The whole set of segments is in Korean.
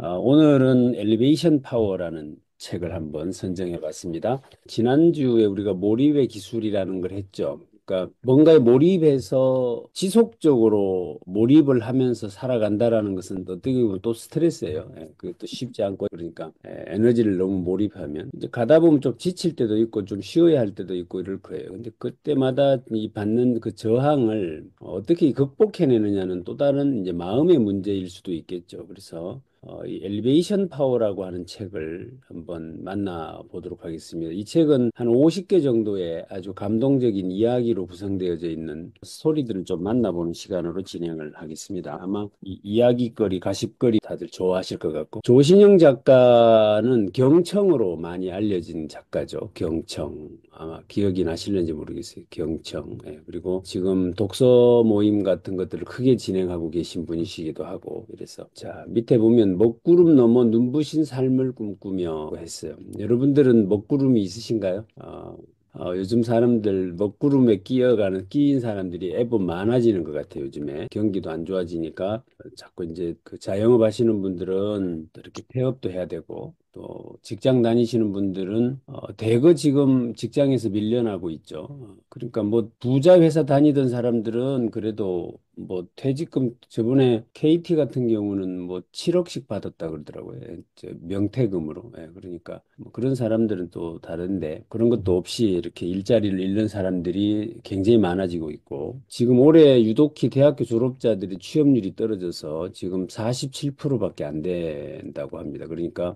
오늘은 엘리베이션 파워라는 책을 한번 선정해 봤습니다. 지난주에 우리가 몰입의 기술이라는 걸 했죠. 그러니까 뭔가에 몰입해서 지속적으로 몰입을 하면서 살아간다라는 것은 어떻게 보면 또 스트레스예요. 그것도 쉽지 않고 그러니까 에너지를 너무 몰입하면 이제 가다 보면 좀 지칠 때도 있고 좀 쉬어야 할 때도 있고 이럴 거예요. 근데 그때마다 이 받는 그 저항을 어떻게 극복해내느냐는 또 다른 이제 마음의 문제일 수도 있겠죠. 그래서 이 엘리베이션 파워라고 하는 책을 한번 만나보도록 하겠습니다. 이 책은 한 50개 정도의 아주 감동적인 이야기로 구성되어져 있는 스토리들을 좀 만나보는 시간으로 진행을 하겠습니다. 아마 이 이야기거리, 가십거리 다들 좋아하실 것 같고 조신영 작가는 경청으로 많이 알려진 작가죠. 경청. 아마 기억이 나실는지 모르겠어요. 경청. 그리고 지금 독서 모임 같은 것들을 크게 진행하고 계신 분이시기도 하고 이래서 자 밑에 보면 먹구름 넘어 눈부신 삶을 꿈꾸며 했어요. 여러분들은 먹구름이 있으신가요? 요즘 사람들 먹구름에 끼인 사람들이 애법 많아지는 것 같아요, 요즘에. 경기도 안 좋아지니까 자꾸 이제 그 자영업 하시는 분들은 또 이렇게 폐업도 해야 되고 또 직장 다니시는 분들은 대거 지금 직장에서 밀려나고 있죠. 그러니까 뭐 부자 회사 다니던 사람들은 그래도 뭐 퇴직금 저번에 KT 같은 경우는 뭐 7억씩 받았다 그러더라고요. 명퇴금으로. 그러니까 뭐 그런 사람들은 또 다른데 그런 것도 없이 이렇게 일자리를 잃는 사람들이 굉장히 많아지고 있고 지금 올해 유독히 대학교 졸업자들이 취업률이 떨어져서 지금 47%밖에 안 된다고 합니다. 그러니까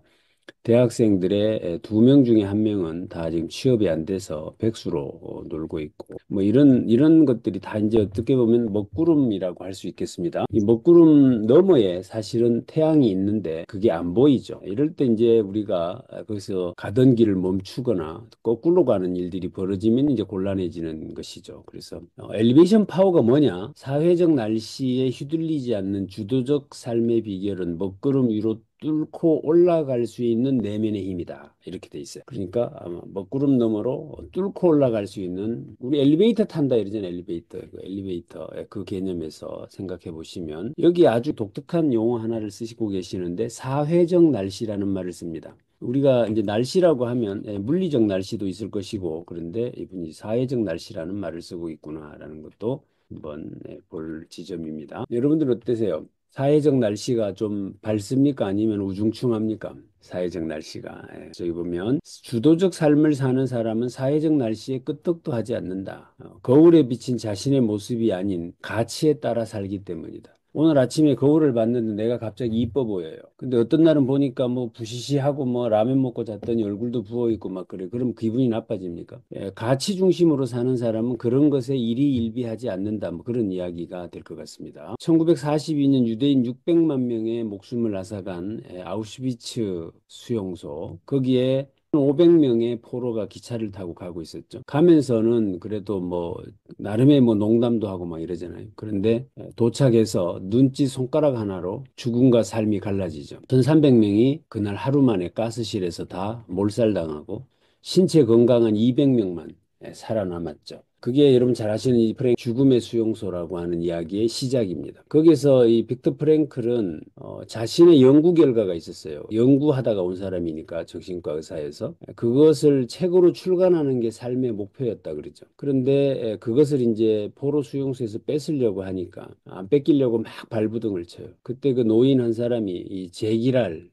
대학생들의 두 명 중에 한 명은 다 지금 취업이 안 돼서 백수로 놀고 있고 뭐 이런 것들이 다 이제 어떻게 보면 먹구름이라고 할 수 있겠습니다. 이 먹구름 너머에 사실은 태양이 있는데 그게 안 보이죠. 이럴 때 이제 우리가 거기서 가던 길을 멈추거나 거꾸로 가는 일들이 벌어지면 이제 곤란해지는 것이죠. 그래서 엘리베이션 파워가 뭐냐? 사회적 날씨에 휘둘리지 않는 주도적 삶의 비결은 먹구름 위로 뚫고 올라갈 수 있는 내면의 힘이다. 이렇게 돼 있어요. 그러니까 아마 먹구름 너머로 뚫고 올라갈 수 있는 우리 엘리베이터 탄다 이러잖아요. 엘리베이터의 그 개념에서 생각해 보시면 여기 아주 독특한 용어 하나를 쓰시고 계시는데 사회적 날씨라는 말을 씁니다. 우리가 이제 날씨라고 하면 물리적 날씨도 있을 것이고 그런데 이분이 사회적 날씨라는 말을 쓰고 있구나라는 것도 한번 볼 지점입니다. 여러분들 어떠세요? 사회적 날씨가 좀 밝습니까? 아니면 우중충합니까? 사회적 날씨가. 저기 보면 주도적 삶을 사는 사람은 사회적 날씨에 끄떡도 하지 않는다. 거울에 비친 자신의 모습이 아닌 가치에 따라 살기 때문이다. 오늘 아침에 거울을 봤는데 내가 갑자기 이뻐 보여요. 근데 어떤 날은 보니까 뭐 부시시하고 뭐 라면 먹고 잤더니 얼굴도 부어 있고 막 그래. 그럼 기분이 나빠집니까? 가치 중심으로 사는 사람은 그런 것에 일희일비하지 않는다. 뭐 그런 이야기가 될 것 같습니다. 1942년 유대인 600만 명의 목숨을 앗아간 아우슈비츠 수용소 거기에 500명의 포로가 기차를 타고 가고 있었죠. 가면서는 그래도 뭐 나름의 뭐 농담도 하고 막 이러잖아요. 그런데 도착해서 눈짓 손가락 하나로 죽음과 삶이 갈라지죠. 1,300명이 그날 하루 만에 가스실에서 다 몰살당하고 신체 건강한 200명만 살아남았죠. 그게 여러분 잘 아시는 이 죽음의 수용소라고 하는 이야기의 시작입니다. 거기서 이 빅터 프랭클은 자신의 연구 결과가 있었어요. 연구하다가 온 사람이니까 정신과 의사에서 그것을 책으로 출간하는 게 삶의 목표였다 그러죠. 그런데 그것을 이제 포로 수용소에서 뺏으려고 하니까 안 뺏기려고 막 발부둥을 쳐요. 그때 그 노인 한 사람이 이 제기랄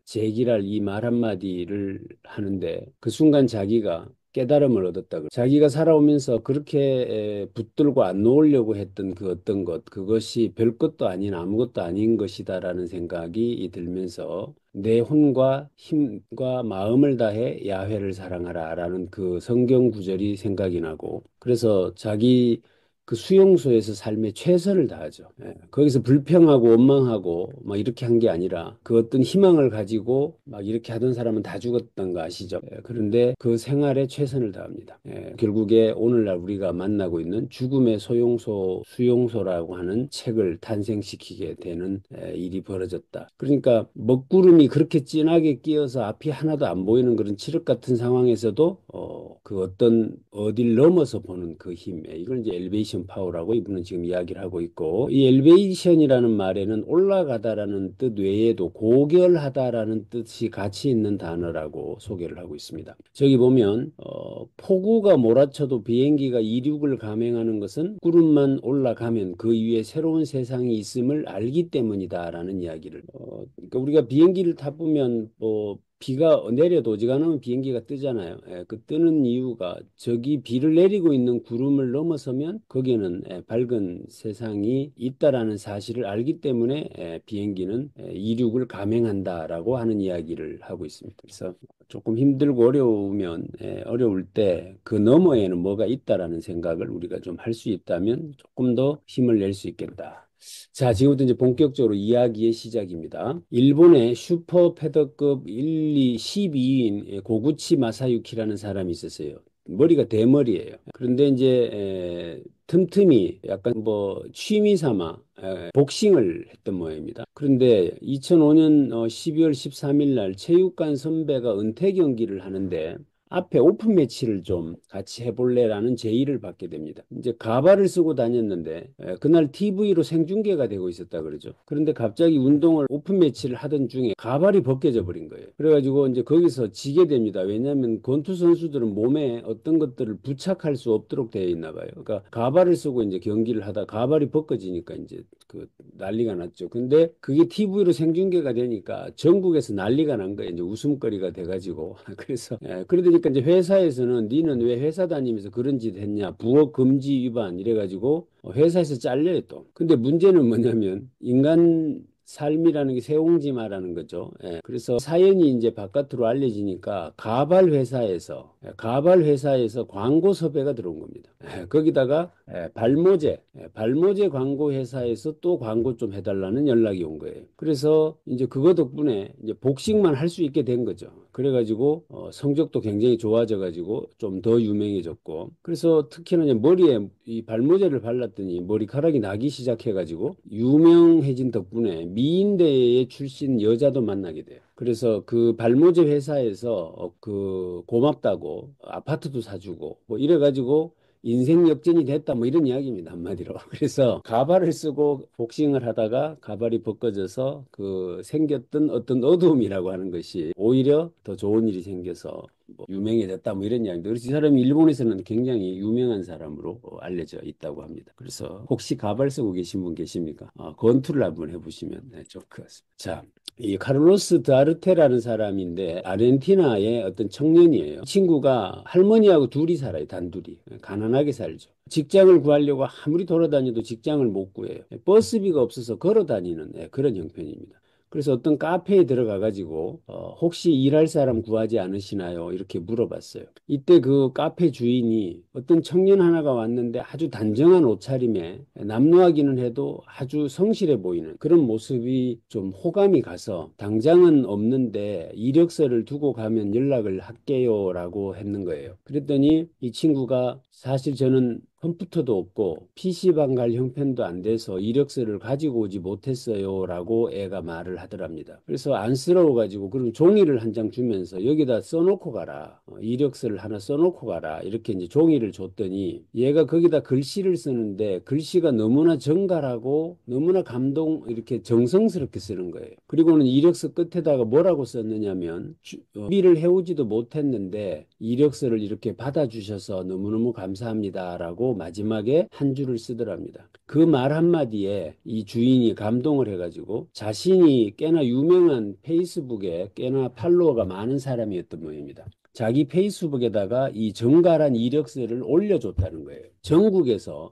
이 말 한마디를 하는데 그 순간 자기가 깨달음을 얻었다. 자기가 살아오면서 그렇게 붙들고 안 놓으려고 했던 그 어떤 것, 그것이 별것도 아닌 아무것도 아닌 것이다라는 생각이 들면서 내 혼과 힘과 마음을 다해 야훼를 사랑하라라는 그 성경 구절이 생각이 나고 그래서 자기 그 수용소에서 삶에 최선을 다하죠. 거기서 불평하고 원망하고 막 이렇게 한 게 아니라 그 어떤 희망을 가지고 막 이렇게 하던 사람은 다 죽었던 거 아시죠? 그런데 그 생활에 최선을 다합니다. 결국에 오늘날 우리가 만나고 있는 죽음의 수용소라고 하는 책을 탄생시키게 되는 일이 벌어졌다. 그러니까 먹구름이 그렇게 진하게 끼어서 앞이 하나도 안 보이는 그런 칠흑 같은 상황에서도 그 어떤 어딜 넘어서 보는 그 힘, 이걸 이제 엘리베이션 엘리베이션 파워라고 이분은 지금 이야기를 하고 있고, 이 엘리베이션이라는 말에는 올라가다라는 뜻 외에도 고결하다라는 뜻이 같이 있는 단어라고 소개를 하고 있습니다. 저기 보면 폭우가 몰아쳐도 비행기가 이륙을 감행하는 것은 구름만 올라가면 그 위에 새로운 세상이 있음을 알기 때문이다라는 이야기를 그러니까 우리가 비행기를 타보면 비가 내려도 어지간하면 비행기가 뜨잖아요. 예, 그 뜨는 이유가 저기 비를 내리고 있는 구름을 넘어서면 거기에는 밝은 세상이 있다라는 사실을 알기 때문에 비행기는 이륙을 감행한다라고 하는 이야기를 하고 있습니다. 그래서 조금 힘들고 어려울 때 그 너머에는 뭐가 있다라는 생각을 우리가 좀 할 수 있다면 조금 더 힘을 낼 수 있겠다. 자, 지금부터 이제 본격적으로 이야기의 시작입니다. 일본의 슈퍼 패더급 1, 2, 12인 고구치 마사유키라는 사람이 있었어요. 머리가 대머리예요. 그런데 이제 틈틈이 약간 취미 삼아 복싱을 했던 모양입니다. 그런데 2005년 12월 13일 날 체육관 선배가 은퇴 경기를 하는데 앞에 오픈 매치를 좀 같이 해볼래라는 제의를 받게 됩니다. 이제 가발을 쓰고 다녔는데 그날 TV로 생중계가 되고 있었다 그러죠. 그런데 갑자기 운동을 오픈 매치를 하던 중에 가발이 벗겨져 버린 거예요. 그래가지고 이제 거기서 지게 됩니다. 왜냐하면 권투 선수들은 몸에 어떤 것들을 부착할 수 없도록 되어 있나 봐요. 그러니까 가발을 쓰고 이제 경기를 하다 가발이 벗겨지니까 이제 그 난리가 났죠. 근데 그게 TV로 생중계가 되니까 전국에서 난리가 난 거예요. 이제 웃음거리가 돼가지고 그래서 그러니까 이제 회사에서는 니는 왜 회사 다니면서 그런 짓 했냐 부업 금지 위반 이래가지고 회사에서 잘려요 또. 근데 문제는 뭐냐면 인간 삶이라는 게 새옹지마라는 거죠. 그래서 사연이 이제 바깥으로 알려지니까 가발 회사에서 광고 섭외가 들어온 겁니다. 거기다가 발모제 광고 회사에서 또 광고 좀 해달라는 연락이 온 거예요. 그래서 이제 그거 덕분에 이제 복싱만 할 수 있게 된 거죠. 그래가지고 성적도 굉장히 좋아져가지고 좀 더 유명해졌고, 그래서 특히나 이제 머리에 이 발모제를 발랐더니 머리카락이 나기 시작해가지고 유명해진 덕분에 미인대에 출신 여자도 만나게 돼요. 그래서 그 발모제 회사에서 그 고맙다고 아파트도 사주고 뭐 이래가지고 인생 역전이 됐다 뭐 이런 이야기입니다 한마디로. 그래서 가발을 쓰고 복싱을 하다가 가발이 벗겨져서 그 생겼던 어떤 어두움이라고 하는 것이 오히려 더 좋은 일이 생겨서 뭐 유명해졌다 뭐 이런 이야기인데, 그래서 이 사람이 일본에서는 굉장히 유명한 사람으로 알려져 있다고 합니다. 그래서 혹시 가발 쓰고 계신 분 계십니까? 권투를 한번 해보시면 좋을 것 같습니다. 자, 이 카를로스 드아르테라는 사람인데 아르헨티나의 어떤 청년이에요. 이 친구가 할머니하고 둘이 살아요. 단둘이. 가난하게 살죠. 직장을 구하려고 아무리 돌아다녀도 직장을 못 구해요. 버스비가 없어서 걸어 다니는 그런 형편입니다. 그래서 어떤 카페에 들어가 가지고 혹시 일할 사람 구하지 않으시나요? 이렇게 물어봤어요. 이때 그 카페 주인이 어떤 청년 하나가 왔는데 아주 단정한 옷차림에 남루하기는 해도 아주 성실해 보이는 그런 모습이 좀 호감이 가서 당장은 없는데 이력서를 두고 가면 연락을 할게요라고 했는 거예요. 그랬더니 이 친구가 사실 저는 컴퓨터도 없고 PC방 갈 형편도 안 돼서 이력서를 가지고 오지 못했어요 라고 애가 말을 하더랍니다. 그래서 안쓰러워가지고 그럼 종이를 한 장 주면서 여기다 써놓고 가라. 이력서를 하나 써놓고 가라. 이렇게 이제 종이를 줬더니 얘가 거기다 글씨를 쓰는데 글씨가 너무나 정갈하고 너무나 이렇게 정성스럽게 쓰는 거예요. 그리고는 이력서 끝에다가 뭐라고 썼느냐면 준비를 해오지도 못했는데 이력서를 이렇게 받아주셔서 너무너무 감사합니다라고 마지막에 한 줄을 쓰더랍니다. 그 말 한마디에 이 주인이 감동을 해가지고 자신이 꽤나 유명한 페이스북에 꽤나 팔로워가 많은 사람이었던 모양입니다. 자기 페이스북에다가 이 정갈한 이력서를 올려줬다는 거예요. 전국에서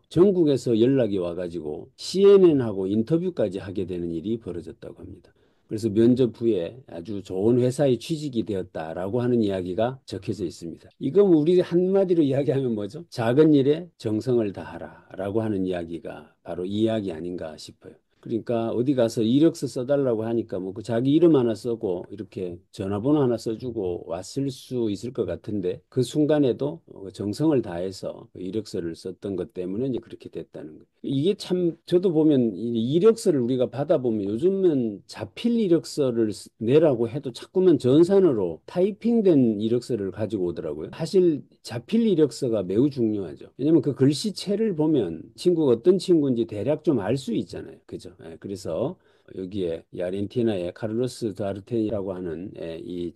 연락이 와가지고 CNN하고 인터뷰까지 하게 되는 일이 벌어졌다고 합니다. 그래서 면접 후에 아주 좋은 회사에 취직이 되었다라고 하는 이야기가 적혀져 있습니다. 이건 우리 한마디로 이야기하면 뭐죠? 작은 일에 정성을 다하라라고 하는 이야기가 바로 이 이야기 아닌가 싶어요. 그러니까 어디 가서 이력서 써달라고 하니까 뭐 그 자기 이름 하나 쓰고 이렇게 전화번호 하나 써주고 왔을 수 있을 것 같은데 그 순간에도 정성을 다해서 그 이력서를 썼던 것 때문에 이제 그렇게 됐다는 거예요. 이게 참 저도 보면 이 이력서를 우리가 받아보면 요즘은 자필 이력서를 내라고 해도 자꾸만 전산으로 타이핑된 이력서를 가지고 오더라고요. 사실 자필 이력서가 매우 중요하죠. 왜냐면 그 글씨체를 보면 친구가 어떤 친구인지 대략 좀 알 수 있잖아요. 그죠? 예, 그래서 여기에 이 아르헨티나의 카를로스 다르텐이라고 하는 이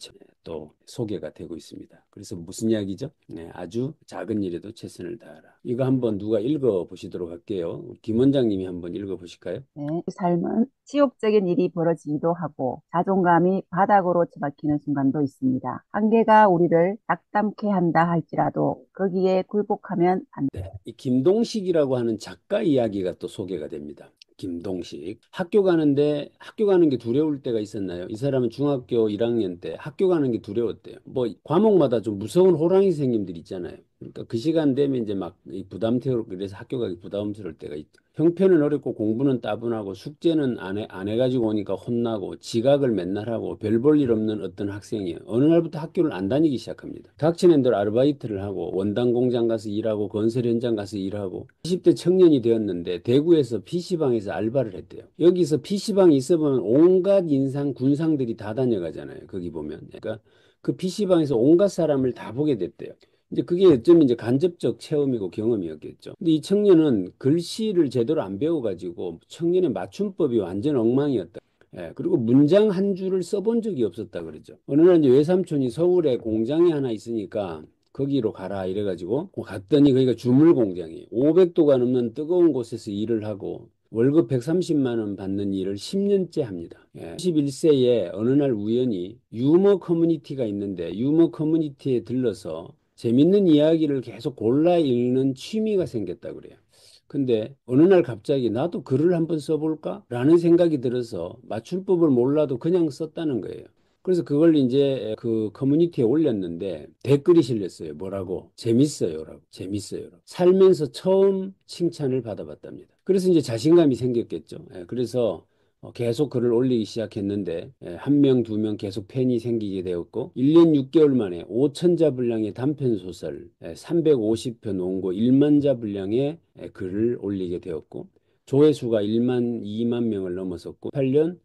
또 소개가 되고 있습니다. 그래서 무슨 이야기죠? 네, 아주 작은 일에도 최선을 다하라. 이거 한번 누가 읽어 보시도록 할게요. 김 원장님이 한번 읽어 보실까요? 네, 삶은 치욕적인 일이 벌어지기도 하고 자존감이 바닥으로 처박히는 순간도 있습니다. 한계가 우리를 낙담케 한다 할지라도 거기에 굴복하면 안 네, 이 김동식이라고 하는 작가 이야기가 또 소개가 됩니다. 김동식. 학교 가는 게 두려울 때가 있었나요? 이 사람은 중학교 1학년 때 학교 가는 게 두려웠대요. 뭐 과목마다 좀 무서운 호랑이 선생님들 있잖아요. 그러니까 그 시간 되면 이제 막 부담스럽고 그래서 학교 가기 부담스러울 때가 있죠. 형편은 어렵고 공부는 따분하고 숙제는 안 해가지고 오니까 혼나고 지각을 맨날 하고 별 볼 일 없는 어떤 학생이에요. 어느 날부터 학교를 안 다니기 시작합니다. 닥치는 대로 아르바이트를 하고 원단 공장 가서 일하고 건설 현장 가서 일하고 20대 청년이 되었는데 대구에서 PC방에서 알바를 했대요. 여기서 PC방에 있어보면 온갖 인상 군상들이 다 다녀가잖아요. 거기 보면. 그러니까 그 PC방에서 온갖 사람을 다 보게 됐대요. 이제 그게 어쩌면 이제 간접적 체험이고 경험이었겠죠. 근데 이 청년은 글씨를 제대로 안 배워가지고 청년의 맞춤법이 완전 엉망이었다. 예, 그리고 문장 한 줄을 써본 적이 없었다 그러죠. 어느 날 이제 외삼촌이 서울에 공장이 하나 있으니까 거기로 가라 이래가지고 갔더니 거기가 주물 공장이에요. 500도가 넘는 뜨거운 곳에서 일을 하고 월급 130만 원 받는 일을 10년째 합니다. 예, 11세에 어느 날 우연히 유머 커뮤니티가 있는데 유머 커뮤니티에 들러서 재밌는 이야기를 계속 골라 읽는 취미가 생겼다 그래요. 근데 어느 날 갑자기 나도 글을 한번 써볼까? 라는 생각이 들어서 맞춤법을 몰라도 그냥 썼다는 거예요. 그래서 그걸 이제 그 커뮤니티에 올렸는데 댓글이 실렸어요. 뭐라고? 재밌어요라고. 재밌어요라고. 살면서 처음 칭찬을 받아봤답니다. 그래서 이제 자신감이 생겼겠죠. 그래서 계속 글을 올리기 시작했는데 한 명, 두 명 계속 팬이 생기게 되었고 1년 6개월 만에 5천 자 분량의 단편 소설 350편 원고 1만 자 분량의 글을 올리게 되었고 조회수가 1만, 2만 명을 넘어섰고 8년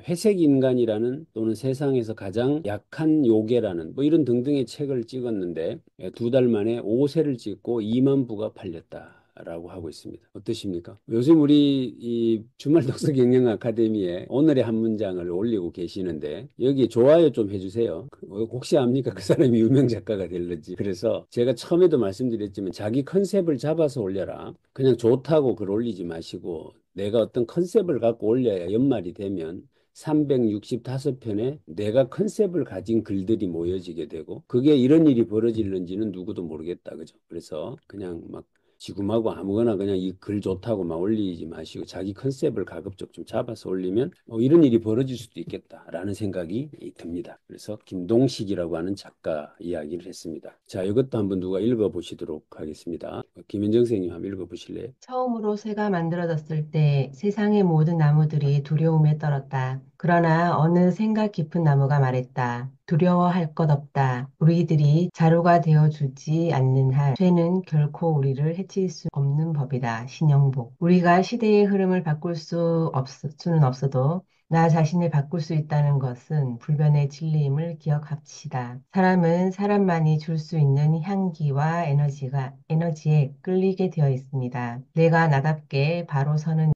회색 인간이라는 또는 세상에서 가장 약한 요괴라는 뭐 이런 등등의 책을 찍었는데 두 달 만에 5세를 찍고 2만 부가 팔렸다. 라고 하고 있습니다. 어떠십니까? 요즘 우리 이 주말 독서 경영 아카데미에 오늘의 한 문장을 올리고 계시는데 여기 좋아요 좀 해주세요. 혹시 압니까? 그 사람이 유명 작가가 될는지. 그래서 제가 처음에도 말씀드렸지만 자기 컨셉을 잡아서 올려라. 그냥 좋다고 글 올리지 마시고 내가 어떤 컨셉을 갖고 올려야 연말이 되면 365편에 내가 컨셉을 가진 글들이 모여지게 되고 그게 이런 일이 벌어질는지는 누구도 모르겠다. 그죠? 그래서 그냥 막 지금하고 아무거나 그냥 이 글 좋다고 막 올리지 마시고 자기 컨셉을 가급적 좀 잡아서 올리면 이런 일이 벌어질 수도 있겠다라는 생각이 듭니다. 그래서 김동식이라고 하는 작가 이야기를 했습니다. 자, 이것도 한번 누가 읽어보시도록 하겠습니다. 김현정 선생님 한번 읽어보실래요? 처음으로 새가 만들어졌을 때 세상의 모든 나무들이 두려움에 떨었다. 그러나 어느 생각 깊은 나무가 말했다. 두려워할 것 없다. 우리들이 자루가 되어 주지 않는 한 죄는 결코 우리를 해칠 수 없는 법이다. 신영복. 우리가 시대의 흐름을 바꿀 수는 없어도 나 자신을 바꿀 수 있다는 것은 불변의 진리임을 기억합시다. 사람은 사람만이 줄 수 있는 향기와 에너지에 끌리게 되어 있습니다. 내가 나답게 바로 서는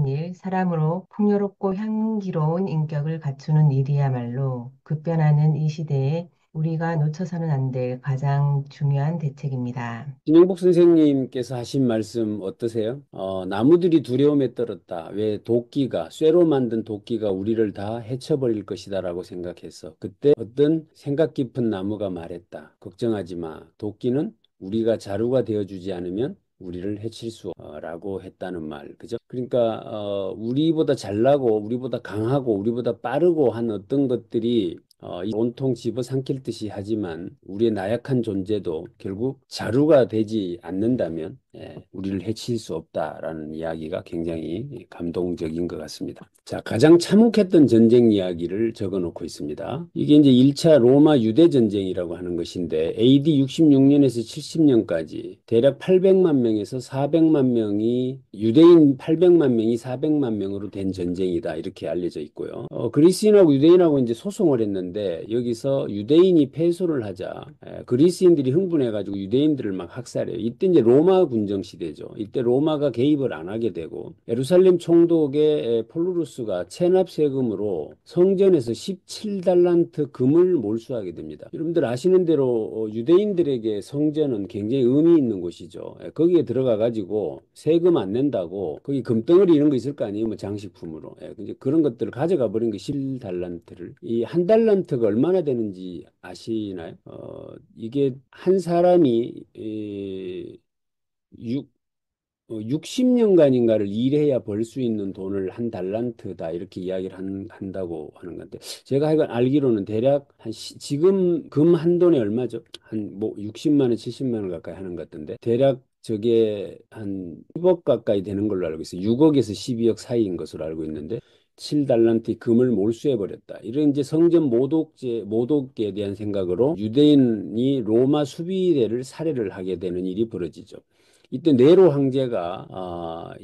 일, 사람으로 풍요롭고 향기로운 인격을 갖추는 일이야말로 급변하는 이 시대에 우리가 놓쳐서는 안 될 가장 중요한 대책입니다. 진영복 선생님께서 하신 말씀 어떠세요? 나무들이 두려움에 떨었다. 왜 쇠로 만든 도끼가 우리를 다 헤쳐버릴 것이다라고 생각해서 그때 어떤 생각 깊은 나무가 말했다. 걱정하지 마. 도끼는 우리가 자루가 되어주지 않으면 우리를 해칠 라고 했다는 말. 그죠? 그러니까, 우리보다 잘나고, 우리보다 강하고, 우리보다 빠르고 한 어떤 것들이 이 온통 집어삼킬 듯이 하지만 우리의 나약한 존재도 결국 자루가 되지 않는다면 우리를 해칠 수 없다라는 이야기가 굉장히 감동적인 것 같습니다. 자, 가장 참혹했던 전쟁 이야기를 적어 놓고 있습니다. 이게 이제 1차 로마 유대 전쟁이라고 하는 것인데 AD 66년에서 70년까지 대략 800만 명에서 400만 명이 유대인 800만 명이 400만 명으로 된 전쟁이다 이렇게 알려져 있고요. 그리스인하고 유대인하고 이제 소송을 했는데 여기서 유대인이 패소를 하자 그리스인들이 흥분해가지고 유대인들을 막 학살해요. 이때 이제 로마 군정 시대죠. 이때 로마가 개입을 안 하게 되고 예루살렘 총독의 폴루루스가 체납 세금으로 성전에서 17달란트 금을 몰수하게 됩니다. 여러분들 아시는 대로 유대인들에게 성전은 굉장히 의미 있는 곳이죠. 거기에 들어가 가지고 세금 안 낸다고 거기 금덩어리 이런 거 있을 거 아니에요. 뭐 장식품으로. 이제 그런 것들을 가져가 버린 게 17달란트를. 이 한 달란트가 얼마나 되는지 아시나요? 이게 한 사람이 60년간인가를 일해야 벌 수 있는 돈을 한 달란트다 이렇게 이야기를 한다고 하는 건데 제가 하여간 알기로는 대략 지금 금 한 돈이 얼마죠? 한 뭐 60만 원, 70만 원 가까이 하는 것 같던데 대략 저게 한 10억 가까이 되는 걸로 알고 있어요. 6억에서 12억 사이인 것으로 알고 있는데 7달란트 금을 몰수해 버렸다. 이런 이제 성전 모독에 대한 생각으로 유대인이 로마 수비대를 살해를 하게 되는 일이 벌어지죠. 이때 네로 황제가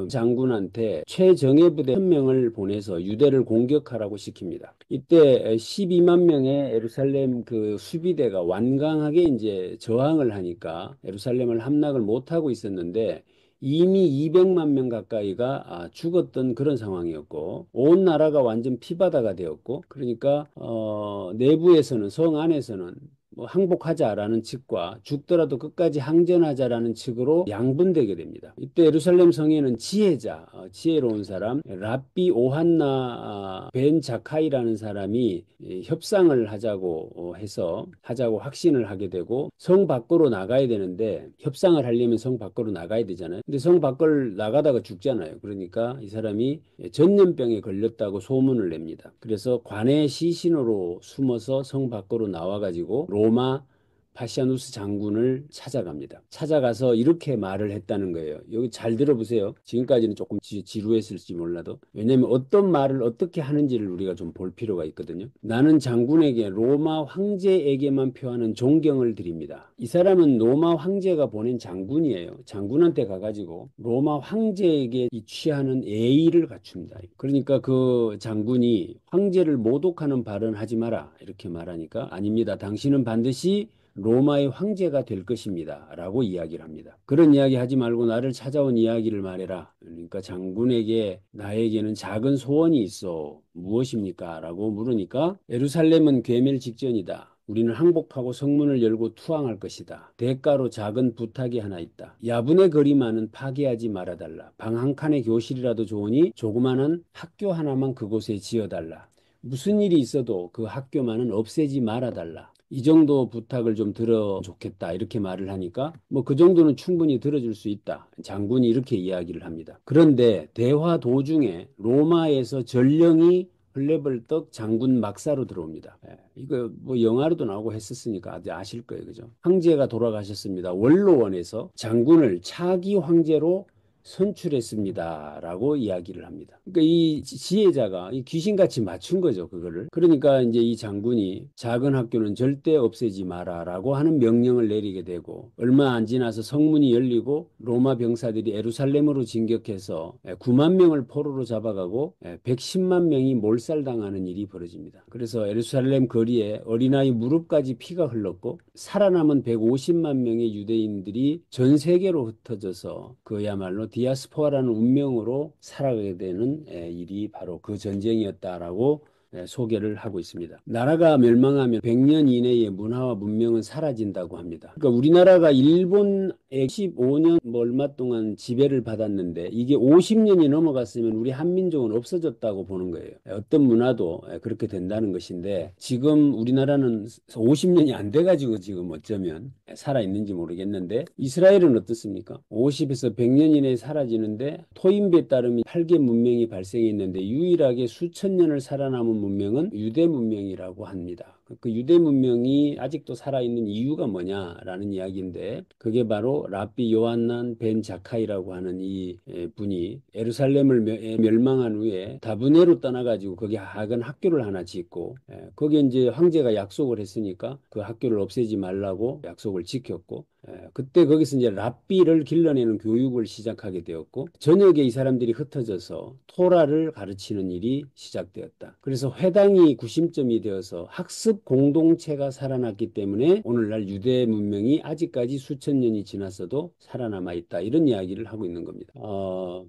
장군한테 최정예 부대 1,000명을 보내서 유대를 공격하라고 시킵니다. 이때 12만 명의 예루살렘 그 수비대가 완강하게 이제 저항을 하니까 예루살렘을 함락을 못하고 있었는데 이미 200만 명 가까이가 죽었던 그런 상황이었고 온 나라가 완전 피바다가 되었고 그러니까 내부에서는 성 안에서는 뭐 항복하자라는 측과 죽더라도 끝까지 항전하자라는 측으로 양분되게 됩니다. 이때 예루살렘 성에는 지혜로운 사람 랍비 오한나 벤 자카이라는 사람이 협상을 하자고 확신을 하게 되고 성 밖으로 나가야 되는데 협상을 하려면 성 밖으로 나가야 되잖아요. 근데 성 밖을 나가다가 죽잖아요. 그러니까 이 사람이 전염병에 걸렸다고 소문을 냅니다. 그래서 관의 시신으로 숨어서 성 밖으로 나와가지고 로마 파시아누스 장군을 찾아갑니다. 찾아가서 이렇게 말을 했다는 거예요. 여기 잘 들어보세요. 지금까지는 조금 지루했을지 몰라도. 왜냐하면 어떤 말을 어떻게 하는지를 우리가 좀 볼 필요가 있거든요. 나는 장군에게 로마 황제에게만 표하는 존경을 드립니다. 이 사람은 로마 황제가 보낸 장군이에요. 장군한테 가가지고 로마 황제에게 취하는 예의를 갖춥니다. 그러니까 그 장군이 황제를 모독하는 발언 하지 마라 이렇게 말하니까 아닙니다. 당신은 반드시 로마의 황제가 될 것입니다. 라고 이야기를 합니다. 그런 이야기 하지 말고 나를 찾아온 이야기를 말해라. 그러니까 장군에게 나에게는 작은 소원이 있어. 무엇입니까? 라고 물으니까 예루살렘은 괴멸 직전이다. 우리는 항복하고 성문을 열고 투항할 것이다. 대가로 작은 부탁이 하나 있다. 야분의 거리만은 파괴하지 말아달라. 방 한 칸의 교실이라도 좋으니 조그마한 학교 하나만 그곳에 지어달라. 무슨 일이 있어도 그 학교만은 없애지 말아달라. 이 정도 부탁을 좀 들어 좋겠다 이렇게 말을 하니까 뭐 그 정도는 충분히 들어줄 수 있다. 장군이 이렇게 이야기를 합니다. 그런데 대화 도중에 로마에서 전령이 헐레벌떡 장군 막사로 들어옵니다. 이거 뭐 영화로도 나오고 했었으니까 아실 거예요. 그죠? 황제가 돌아가셨습니다. 원로원에서 장군을 차기 황제로 선출했습니다라고 이야기를 합니다. 그러니까 이 지혜자가 이 귀신같이 맞춘 거죠, 그거를. 그러니까 이제 이 장군이 작은 학교는 절대 없애지 마라라고 하는 명령을 내리게 되고 얼마 안 지나서 성문이 열리고 로마 병사들이 예루살렘으로 진격해서 9만 명을 포로로 잡아가고 110만 명이 몰살당하는 일이 벌어집니다. 그래서 예루살렘 거리에 어린아이 무릎까지 피가 흘렀고 살아남은 150만 명의 유대인들이 전 세계로 흩어져서 그야말로 디아스포아라는 운명으로 살아가게 되는 일이 바로 그 전쟁이었다라고 소개를 하고 있습니다. 나라가 멸망하면 100년 이내에 문화와 문명은 사라진다고 합니다. 그러니까 우리나라가 일본에 15년 뭐 얼마 동안 지배를 받았는데 이게 50년이 넘어갔으면 우리 한민족은 없어졌다고 보는 거예요. 어떤 문화도 그렇게 된다는 것인데 지금 우리나라는 50년이 안 돼가지고 지금 어쩌면 살아있는지 모르겠는데 이스라엘은 어떻습니까? 50에서 100년 이내에 사라지는데 토인배에 따르면 8개 문명이 발생했는데 유일하게 수천 년을 살아남은 문명은 유대 문명이라고 합니다. 그 유대 문명이 아직도 살아있는 이유가 뭐냐라는 이야기인데 그게 바로 랍비 요한난 벤 자카이라고 하는 이 분이 예루살렘을 멸망한 후에 다브네로 떠나가지고 거기 작은 학교를 하나 짓고 거기에 이제 황제가 약속을 했으니까 그 학교를 없애지 말라고 약속을 지켰고 그때 거기서 이제 랍비를 길러내는 교육을 시작하게 되었고 저녁에 이 사람들이 흩어져서 토라를 가르치는 일이 시작되었다. 그래서 회당이 구심점이 되어서 학습 공동체가 살아났기 때문에 오늘날 유대 문명이 아직까지 수천 년이 지났어도 살아남아 있다. 이런 이야기를 하고 있는 겁니다.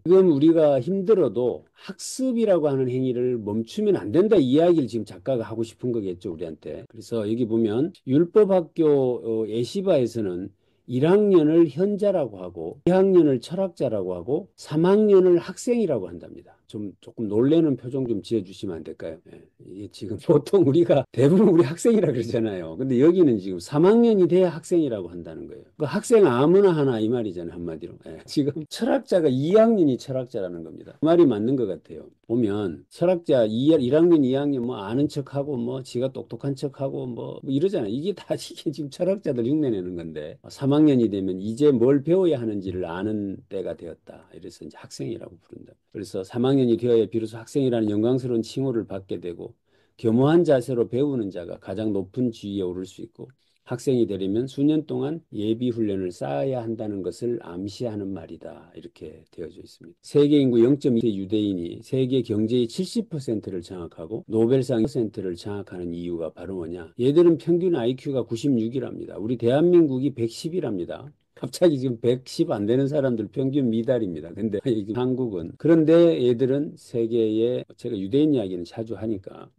지금 우리가 힘들어도 학습이라고 하는 행위를 멈추면 안 된다. 이 이야기를 지금 작가가 하고 싶은 거겠죠, 우리한테. 그래서 여기 보면 율법학교 예시바에서는 1학년을 현자라고 하고 2학년을 철학자라고 하고 3학년을 학생이라고 한답니다. 조금 놀래는 표정 좀 지어주시면 안 될까요? 이게 지금 보통 우리가 대부분 우리 학생이라 그러잖아요. 근데 여기는 지금 3학년이 돼야 학생이라고 한다는 거예요. 그 학생 아무나 하나 이 말이잖아요, 한마디로. 지금 철학자가 2학년이 철학자라는 겁니다. 그 말이 맞는 것 같아요. 보면 철학자 1학년, 2학년 뭐 아는 척하고 뭐 지가 똑똑한 척하고 뭐 이러잖아요. 이게 다 이게 지금 철학자들 흉내내는 건데 3학년이 되면 이제 뭘 배워야 하는지를 아는 때가 되었다. 이래서 이제 학생이라고 부른다. 그래서 3학년이 되어야 비로소 학생이라는 영광스러운 칭호를 받게 되고 겸허한 자세로 배우는 자가 가장 높은 지위에 오를 수 있고 학생이 되려면 수년 동안 예비 훈련을 쌓아야 한다는 것을 암시하는 말이다. 이렇게 되어져 있습니다. 세계 인구 0.2세 유대인이 세계 경제의 70%를 장악하고 노벨상 1%를 장악하는 이유가 바로 뭐냐? 얘들은 평균 IQ가 96이랍니다. 우리 대한민국이 110이랍니다. 갑자기 지금 110 안 되는 사람들 평균 미달입니다. 근데 한국은 그런데 얘들은 세계에 제가 유대인 이야기는 자주 하니까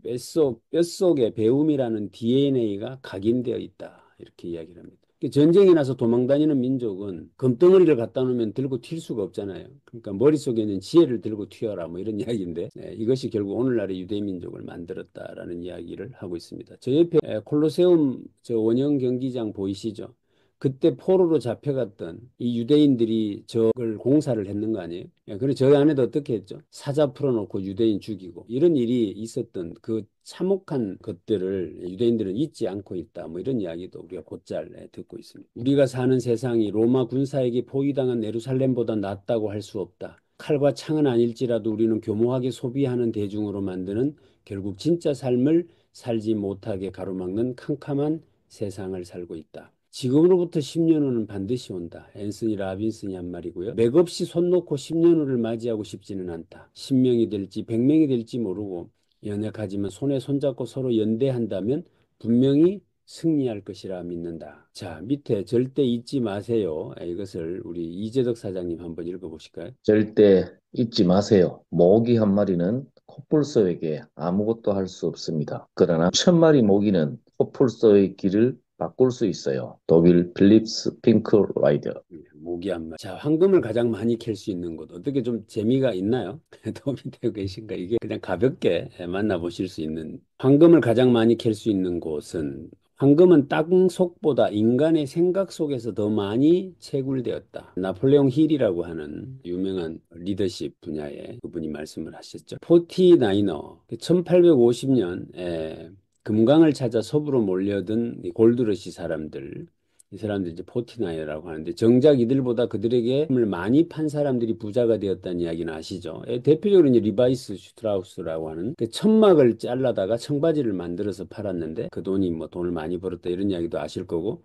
뼛속에 배움이라는 DNA가 각인되어 있다. 이렇게 이야기를 합니다. 전쟁이 나서 도망다니는 민족은 금덩어리를 갖다 놓으면 들고 튈 수가 없잖아요. 그러니까 머릿속에 있는 지혜를 들고 튀어라 뭐 이런 이야기인데 이것이 결국 오늘날의 유대 민족을 만들었다라는 이야기를 하고 있습니다. 저 옆에 콜로세움 저 원형 경기장 보이시죠? 그때 포로로 잡혀갔던 이 유대인들이 저걸 공사를 했는 거 아니에요? 그리고 저 안에도 어떻게 했죠? 사자 풀어놓고 유대인 죽이고 이런 일이 있었던 그 참혹한 것들을 유대인들은 잊지 않고 있다. 뭐 이런 이야기도 우리가 곧잘 듣고 있습니다. 우리가 사는 세상이 로마 군사에게 포위당한 예루살렘보다 낫다고 할 수 없다. 칼과 창은 아닐지라도 우리는 교모하게 소비하는 대중으로 만드는 결국 진짜 삶을 살지 못하게 가로막는 캄캄한 세상을 살고 있다. 지금으로부터 10년 후는 반드시 온다. 앤서니 라빈슨이 한 말이고요. 맥없이 손 놓고 10년 후를 맞이하고 싶지는 않다. 10명이 될지 100명이 될지 모르고 연약하지만 손에 손잡고 서로 연대한다면 분명히 승리할 것이라 믿는다. 자, 밑에 절대 잊지 마세요. 이것을 우리 이재덕 사장님 한번 읽어보실까요? 절대 잊지 마세요. 모기 한 마리는 코뿔소에게 아무것도 할 수 없습니다. 그러나 1000마리 모기는 코뿔소의 길을 바꿀 수 있어요. 독일 필립스 핑크라이더. 모기 한 마리. 자, 황금을 가장 많이 캘 수 있는 곳. 어떻게 좀 재미가 있나요? 도움이 되고 계신가? 이게 그냥 가볍게 만나보실 수 있는. 황금을 가장 많이 캘 수 있는 곳은 황금은 땅 속보다 인간의 생각 속에서 더 많이 채굴되었다. 나폴레옹 힐이라고 하는 유명한 리더십 분야의 그분이 말씀을 하셨죠. 포티나이너, 1850년에 금강을 찾아 서부로 몰려든 골드러시 사람들, 이 사람들이 이제 포티나이어라고 하는데 정작 이들보다 그들에게 힘을 많이 판 사람들이 부자가 되었다는 이야기는 아시죠? 대표적으로 이제 리바이스 슈트라우스라고 하는 그 천막을 잘라다가 청바지를 만들어서 팔았는데 그 돈이 뭐 돈을 많이 벌었다 이런 이야기도 아실 거고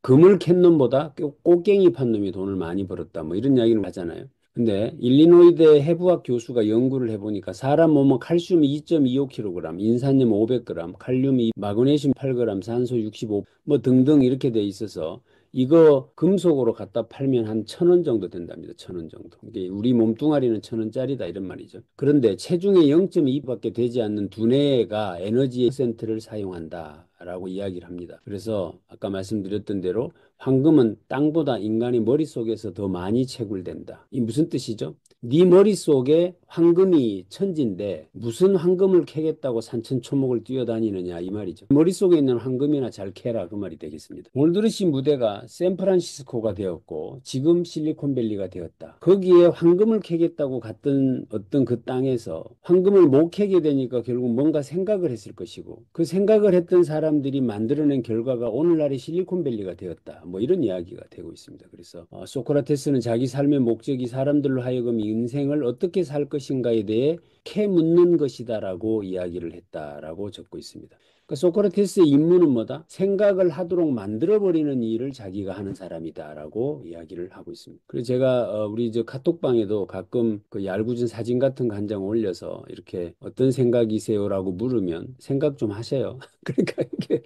금을 캔 놈보다 꽃갱이 판 놈이 돈을 많이 벌었다 뭐 이런 이야기를 하잖아요. 근데 일리노이대 해부학 교수가 연구를 해보니까 사람 몸은 칼슘 2.25kg, 인산염 500g, 칼륨 2, 마그네슘 8g, 산소 65, 뭐 등등 이렇게 돼 있어서 이거 금속으로 갖다 팔면 한 1,000원 정도 된답니다. 1,000원 정도. 이게 우리 몸뚱아리는 1,000원짜리다 이런 말이죠. 그런데 체중의 0.2밖에 되지 않는 두뇌가 에너지의 퍼센트를 사용한다. 라고 이야기를 합니다. 그래서 아까 말씀드렸던 대로 황금은 땅보다 인간의 머릿속에서 더 많이 채굴된다. 이 무슨 뜻이죠? 네 머릿속에 황금이 천지인데 무슨 황금을 캐겠다고 산천초목을 뛰어다니느냐 이 말이죠. 머릿속에 있는 황금이나 잘 캐라 그 말이 되겠습니다. 오늘 들으신 무대가 샌프란시스코가 되었고 지금 실리콘밸리가 되었다. 거기에 황금을 캐겠다고 갔던 어떤 그 땅에서 황금을 못 캐게 되니까 결국 뭔가 생각을 했을 것이고 그 생각을 했던 사람들이 만들어낸 결과가 오늘날의 실리콘밸리가 되었다. 뭐 이런 이야기가 되고 있습니다. 그래서 소크라테스는 자기 삶의 목적이 사람들로 하여금 인생을 어떻게 살 것인가에 대해 캐묻는 것이다라고 이야기를 했다라고 적고 있습니다. 그러니까 소크라테스의 임무는 뭐다? 생각을 하도록 만들어버리는 일을 자기가 하는 사람이다라고 이야기를 하고 있습니다. 그래서 제가 우리 저 카톡방에도 가끔 그 얄궂은 사진 같은 거 한 장 올려서 이렇게 어떤 생각이세요라고 물으면 생각 좀 하세요. 그러니까 이게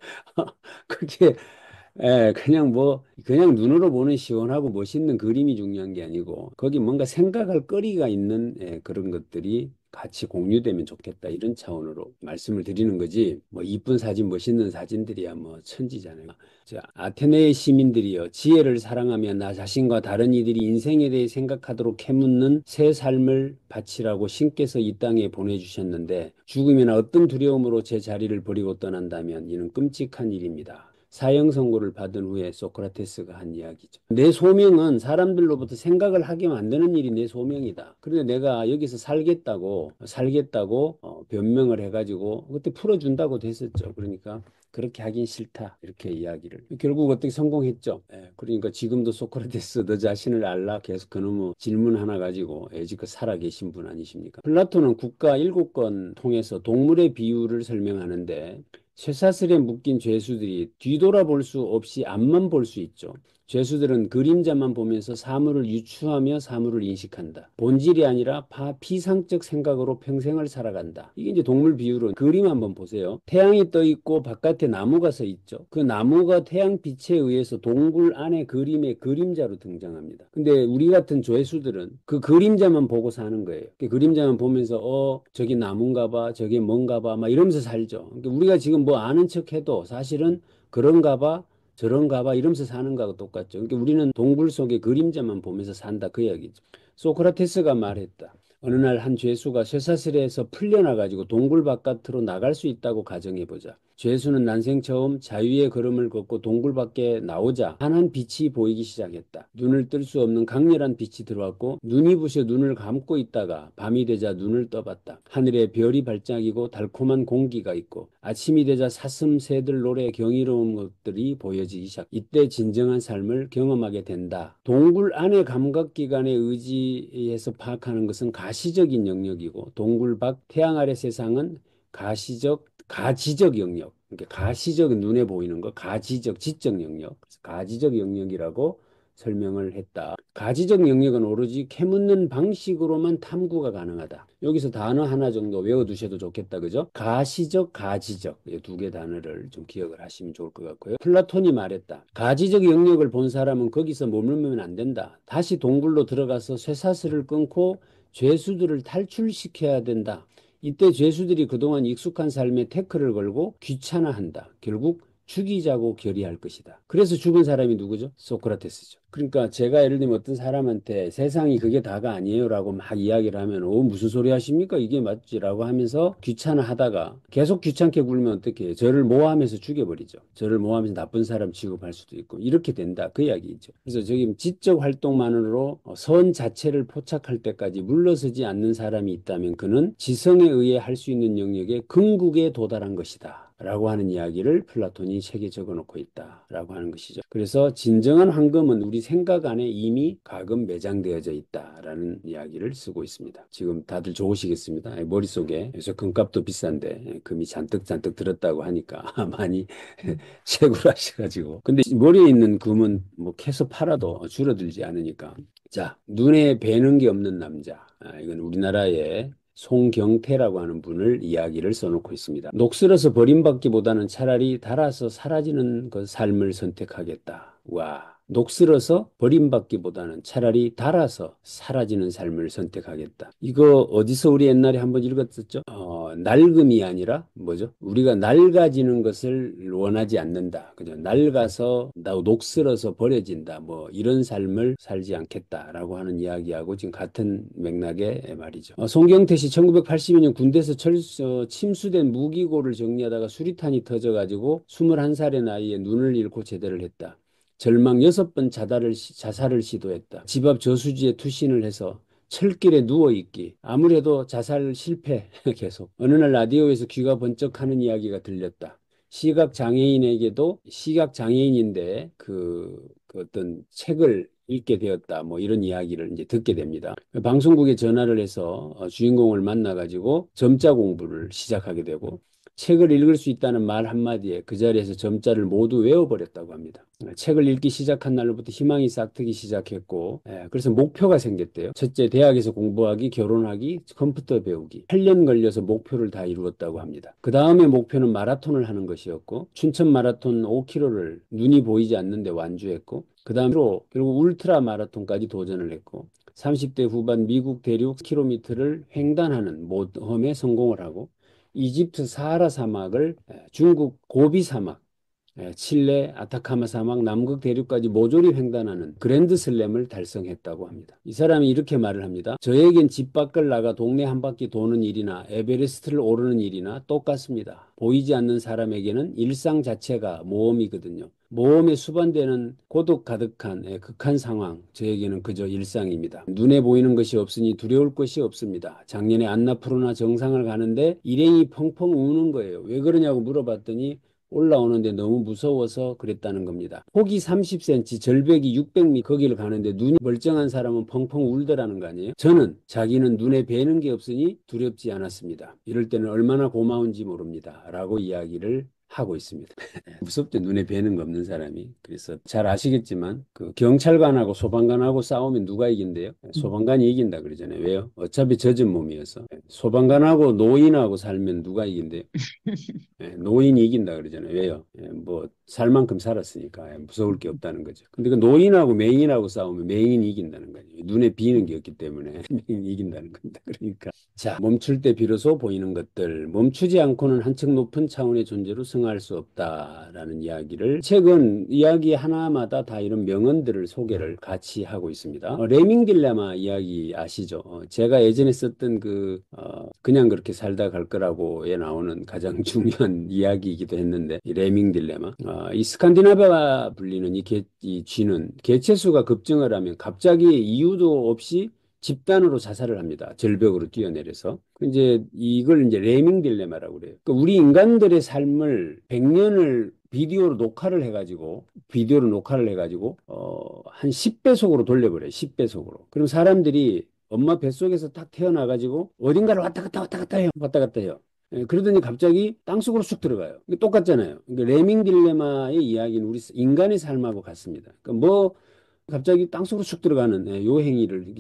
그게 그냥 그냥 눈으로 보는 시원하고 멋있는 그림이 중요한 게 아니고, 거기 뭔가 생각할 거리가 있는, 그런 것들이 같이 공유되면 좋겠다. 이런 차원으로 말씀을 드리는 거지, 뭐, 이쁜 사진, 멋있는 사진들이야, 뭐, 천지잖아요. 자, 아테네의 시민들이여, 지혜를 사랑하며 나 자신과 다른 이들이 인생에 대해 생각하도록 캐묻는 새 삶을 바치라고 신께서 이 땅에 보내주셨는데, 죽음이나 어떤 두려움으로 제 자리를 버리고 떠난다면 이는 끔찍한 일입니다. 사형 선고를 받은 후에 소크라테스가 한 이야기죠. 내 소명은 사람들로부터 생각을 하게 만드는 일이 내 소명이다. 그런데 내가 여기서 살겠다고 변명을 해가지고 그때 풀어준다고 됐었죠. 그러니까 그렇게 하긴 싫다 이렇게 이야기를 결국 어떻게 성공했죠. 그러니까 지금도 소크라테스 너 자신을 알라 계속 그놈의 질문 하나 가지고 여지껏 살아계신 분 아니십니까? 플라톤은 국가 7권 통해서 동물의 비유를 설명하는데 쇠사슬에 묶인 죄수들이 뒤돌아볼 수 없이 앞만 볼 수 있죠. 죄수들은 그림자만 보면서 사물을 유추하며 사물을 인식한다. 본질이 아니라 피상적 생각으로 평생을 살아간다. 이게 이제 동물 비유로 그림 한번 보세요. 태양이 떠 있고 바깥에 나무가 서 있죠. 그 나무가 태양 빛에 의해서 동굴 안에 그림의 그림자로 등장합니다. 근데 우리 같은 죄수들은 그 그림자만 보고 사는 거예요. 그 그림자만 보면서 저기 나무인가 봐, 저게 뭔가 봐, 막 이러면서 살죠. 그러니까 우리가 지금 뭐 아는 척해도 사실은 그런가 봐, 저런가 봐 이러면서 사는 거하고 똑같죠. 그러니까 우리는 동굴 속의 그림자만 보면서 산다 그 이야기죠. 소크라테스가 말했다. 어느 날 한 죄수가 쇠사슬에서 풀려나가지고 동굴 바깥으로 나갈 수 있다고 가정해보자. 죄수는 난생 처음 자유의 걸음을 걷고 동굴 밖에 나오자 환한 빛이 보이기 시작했다. 눈을 뜰 수 없는 강렬한 빛이 들어왔고 눈이 부셔 눈을 감고 있다가 밤이 되자 눈을 떠봤다. 하늘에 별이 반짝이고 달콤한 공기가 있고 아침이 되자 사슴, 새들 노래, 경이로운 것들이 보여지기 시작. 이때 진정한 삶을 경험하게 된다. 동굴 안의 감각기관에 의지해서 파악하는 것은 가시적인 영역이고 동굴 밖 태양 아래 세상은 가지적 영역. 그러니까 가시적 눈에 보이는 거, 가지적 지적 영역, 가지적 영역이라고 설명을 했다. 가지적 영역은 오로지 캐묻는 방식으로만 탐구가 가능하다. 여기서 단어 하나 정도 외워두셔도 좋겠다. 그죠? 가시적, 가지적. 이 두 개 단어를 좀 기억을 하시면 좋을 것 같고요. 플라톤이 말했다. 가지적 영역을 본 사람은 거기서 머물면 안 된다. 다시 동굴로 들어가서 쇠사슬을 끊고 죄수들을 탈출시켜야 된다. 이때 죄수들이 그동안 익숙한 삶에 태클을 걸고 귀찮아한다. 결국 죽이자고 결의할 것이다. 그래서 죽은 사람이 누구죠? 소크라테스죠. 그러니까 제가 예를 들면 어떤 사람한테 세상이 그게 다가 아니에요라고 막 이야기를 하면 무슨 소리 하십니까? 이게 맞지라고 하면서 귀찮아하다가 계속 귀찮게 굴면 어떻게 해요? 저를 모함해서 죽여버리죠. 저를 모함해서 나쁜 사람 취급할 수도 있고 이렇게 된다. 그 이야기죠. 그래서 저기 지적 활동만으로 선 자체를 포착할 때까지 물러서지 않는 사람이 있다면 그는 지성에 의해 할 수 있는 영역의 궁극에 도달한 것이다. 라고 하는 이야기를 플라톤이 책에 적어놓고 있다라고 하는 것이죠. 그래서 진정한 황금은 우리 생각 안에 이미 가금 매장되어져 있다라는 이야기를 쓰고 있습니다. 지금 다들 좋으시겠습니다. 머릿속에 요새 금값도 비싼데 금이 잔뜩 들었다고 하니까 많이 채굴하셔가지고 근데 머리에 있는 금은 뭐 캐서 팔아도 줄어들지 않으니까 자, 눈에 뵈는 게 없는 남자. 이건 우리나라의 송경태라고 하는 분을 이야기를 써놓고 있습니다. 녹슬어서 버림받기보다는 차라리 닳아서 사라지는 그 삶을 선택하겠다. 와, 녹슬어서 버림받기보다는 차라리 달아서 사라지는 삶을 선택하겠다. 이거 어디서 우리 옛날에 한번 읽었었죠? 낡음이 아니라 뭐죠? 우리가 낡아지는 것을 원하지 않는다. 그죠? 낡아서 나 녹슬어서 버려진다. 뭐 이런 삶을 살지 않겠다라고 하는 이야기하고 지금 같은 맥락의 말이죠. 송경태 씨 1982년 군대에서 침수된 무기고를 정리하다가 수리탄이 터져가지고 21살의 나이에 눈을 잃고 제대를 했다. 절망 6번 자살을 시도했다. 집 앞 저수지에 투신을 해서 철길에 누워있기. 아무래도 자살 실패 계속. 어느 날 라디오에서 귀가 번쩍하는 이야기가 들렸다. 시각 장애인인데 그 어떤 책을 읽게 되었다. 뭐 이런 이야기를 이제 듣게 됩니다. 방송국에 전화를 해서 주인공을 만나가지고 점자 공부를 시작하게 되고 책을 읽을 수 있다는 말 한마디에 그 자리에서 점자를 모두 외워버렸다고 합니다. 책을 읽기 시작한 날로부터 희망이 싹트기 시작했고, 그래서 목표가 생겼대요. 첫째, 대학에서 공부하기, 결혼하기, 컴퓨터 배우기. 8년 걸려서 목표를 다 이루었다고 합니다. 그 다음에 목표는 마라톤을 하는 것이었고, 춘천 마라톤 5km를 눈이 보이지 않는데 완주했고, 그 다음으로 결국 울트라 마라톤까지 도전을 했고, 30대 후반 미국 대륙 킬로미터를 횡단하는 모험에 성공을 하고, 이집트 사하라 사막을 중국 고비 사막, 칠레 아타카마 사막 남극 대륙까지 모조리 횡단하는 그랜드슬램을 달성했다고 합니다. 이 사람이 이렇게 말을 합니다. 저에겐 집 밖을 나가 동네 한 바퀴 도는 일이나 에베레스트를 오르는 일이나 똑같습니다. 보이지 않는 사람에게는 일상 자체가 모험이거든요. 모험에 수반되는 고독 가득한 극한 상황, 저에게는 그저 일상입니다. 눈에 보이는 것이 없으니 두려울 것이 없습니다. 작년에 안나푸르나 정상을 가는데 일행이 펑펑 우는 거예요. 왜 그러냐고 물어봤더니 올라오는데 너무 무서워서 그랬다는 겁니다. 폭이 30cm, 절벽이 600m 거기를 가는데 눈이 멀쩡한 사람은 펑펑 울더라는 거 아니에요? 저는 자기는 눈에 뵈는 게 없으니 두렵지 않았습니다. 이럴 때는 얼마나 고마운지 모릅니다. 라고 이야기를 하고 있습니다. 무섭죠. 눈에 뵈는 거 없는 사람이. 그래서 잘 아시겠지만 그 경찰관하고 소방관하고 싸우면 누가 이긴대요? 소방관이 이긴다 그러잖아요. 왜요? 어차피 젖은 몸이어서. 소방관하고 노인하고 살면 누가 이긴대요? 노인이 이긴다 그러잖아요. 왜요? 뭐 살 만큼 살았으니까 무서울 게 없다는 거죠. 근데 그 노인하고 맹인하고 싸우면 맹인이 이긴다는 거죠. 눈에 비는 게 없기 때문에 맹인이 이긴다는 겁니다. 그러니까 자, 멈출 때 비로소 보이는 것들, 멈추지 않고는 한층 높은 차원의 존재로 승화할 수 없다라는 이야기를 책은 이야기 하나마다 다 이런 명언들을 소개를 같이 하고 있습니다. 레밍 딜레마 이야기 아시죠? 제가 예전에 썼던 그냥 그렇게 살다 갈 거라고에 나오는 가장 중요한 이야기이기도 했는데 이 레밍 딜레마. 이 스칸디나비아 불리는 이 쥐는 개체수가 급증을 하면 갑자기 이유도 없이 집단으로 자살을 합니다. 절벽으로 뛰어내려서. 이제 이걸 이제 레밍 딜레마라고 그래요. 그러니까 우리 인간들의 삶을 100년을 비디오로 녹화를 해가지고 한 10배속으로 돌려버려요. 10배속으로. 그럼 사람들이 엄마 뱃속에서 딱 태어나가지고 어딘가를 왔다 갔다 해요. 그러더니 갑자기 땅속으로 쑥 들어가요. 이게 똑같잖아요. 그러니까 레밍 딜레마의 이야기는 우리 인간의 삶하고 같습니다. 그러니까 뭐 갑자기 땅속으로 쑥 들어가는 요 행위를